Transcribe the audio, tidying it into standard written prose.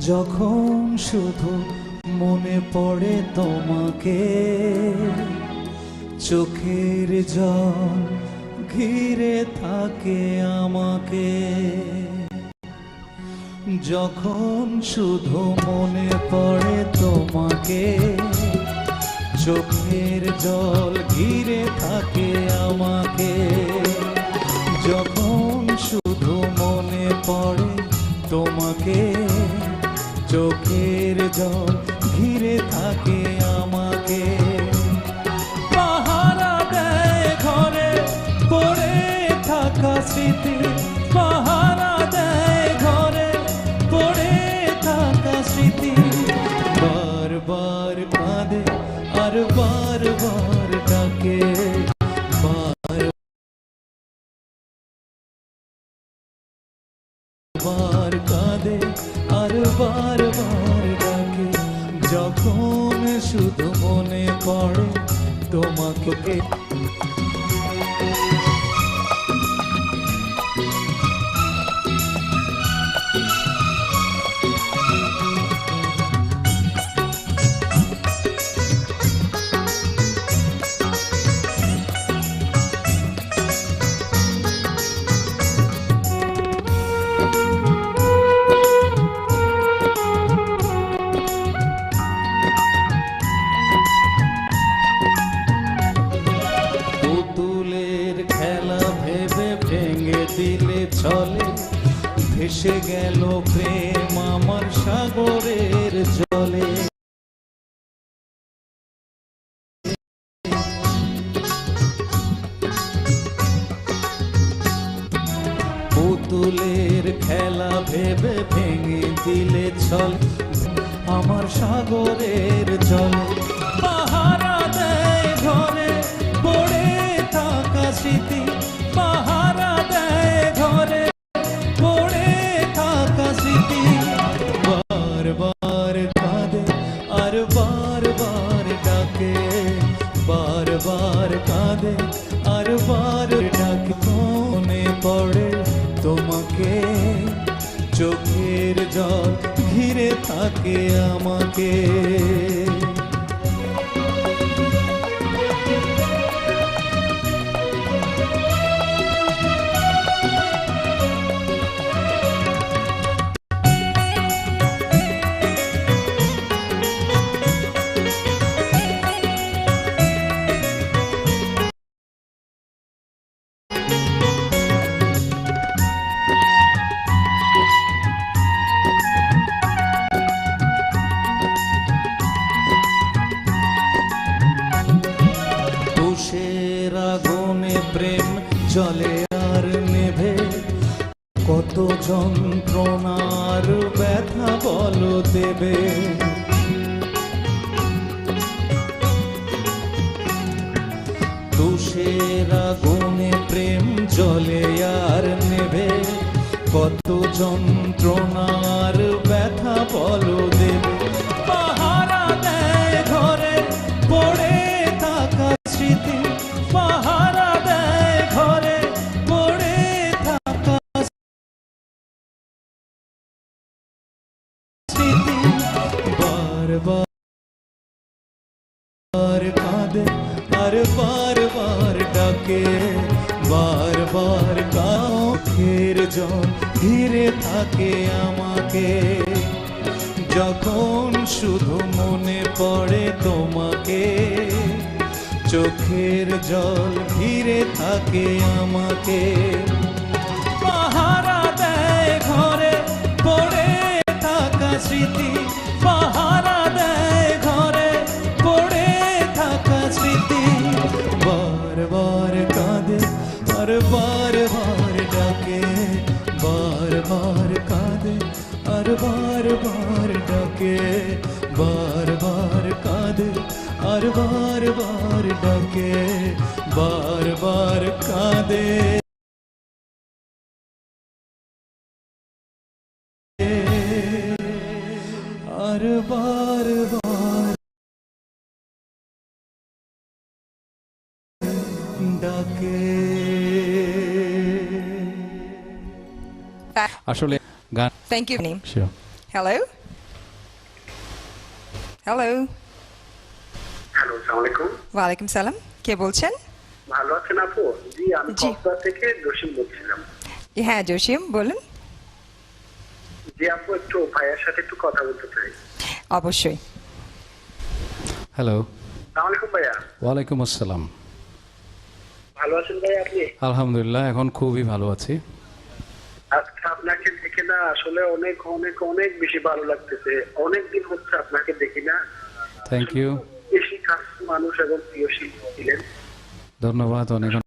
যখন শুধু মনে পড়ে তোমাকে, চোখের জল ঘিরে থাকে আমাকে। যখন শুধু মনে পড়ে তোমাকে, চোখের জল ঘিরে থাকে আমাকে। যখন শুধু মনে পড়ে তোমাকে, চোখের জল ঘিরে থাকে আমাকে। পাহারা দেয় ঘরে পড়ে থাকা স্মৃতি, পাহারা দেয় ঘরে পড়ে থাকা স্মৃতি। বারবার কাঁদে আর বারবার ডাকে, বারবার কাঁদে আর বারবার ডাকে। যখন শুধু মনে পড়ে তোমাকে। পুতুলের খেলা ভেবে ভেঙে দিলে চলে, ভেসে গেল প্রেম আমার সাগরের জলে। পুতুলের খেলা ভেবে ভেঙে দিলে চলে আমার সাগরের জলে। পাহারা দেয় ঘরে পড়ে থাকা স্মৃতি, পাহারা দেয় ঘরে পড়ে থাকা স্মৃতি। বারবার কাঁদে আর বারবার ডাকে, বারবার কাঁদে আর বার ডাকে। মনে পড়ে তোমাকে, চোখের জল ঘিরে থাকে আমাকে। তুষের আগুনে প্রেম জলে আর নেভে, কত যন্ত্রণার ব্যথা বলো দেবে। তুষের আগুনে প্রেম জলে আর নেভে, কত যন্ত্রণার ব্যথা বলো দেবে। পাহারা দেয় ঘরে পড়ে থাকা স্মৃতি, পাহারা দেয় ঘরে পড়ে থাকা স্মৃতি। বারবার কাঁদে আর বারবার ডাকে, বারবার চোখের জল ঘিরে থাকে আমাকে। যখন শুধু মনে পড়ে তোমাকে, চোখের জল ঘিরে থাকে আমাকে। পাহারা দেয় ঘরে পড়ে থাকা স্মৃতি, পাহারা দেয় ঘরে পড়ে থাকা স্মৃতি। বারবার কাঁদে আর বারবার ডাকে, বারবার কাঁদে আর বারবার ডাকে, বারবার কাঁদে আর বারবার ডাকে, বারবার কাঁদে আর বারবার ডাকে। আসলে গান Thank you. Sure. Hello? Hello. Hello, আসসালামু আলাইকুম। ওয়ালাইকুম সালাম, কে বলছেন? ভালো আছেন আপু? জি, আমি জি। কক্সবাজার থেকে জসিম বলছিলাম। হ্যাঁ জসিম বলুন। জি আপু, একটু ভাইয়ের সাথে একটু কথা বলতে চাই। অবশ্যই। হ্যালো। আসসালামু আলাইকুম ভাইয়া। ওয়ালাইকুম আসসালাম। ভালো আছেন ভাইয়া আপনি? আলহামদুলিল্লাহ, এখন খুবই ভালো আছি। আজকে আপনাকে দেখে না আসলে অনেক অনেক অনেক বেশি ভালো লাগতেছে। অনেক দিন হচ্ছে আপনাকে দেখি না। Thank you. বেশি কাছ মানুষ এবং প্রিয় শিল্পী ছিলেন। ধন্যবাদ অনেক।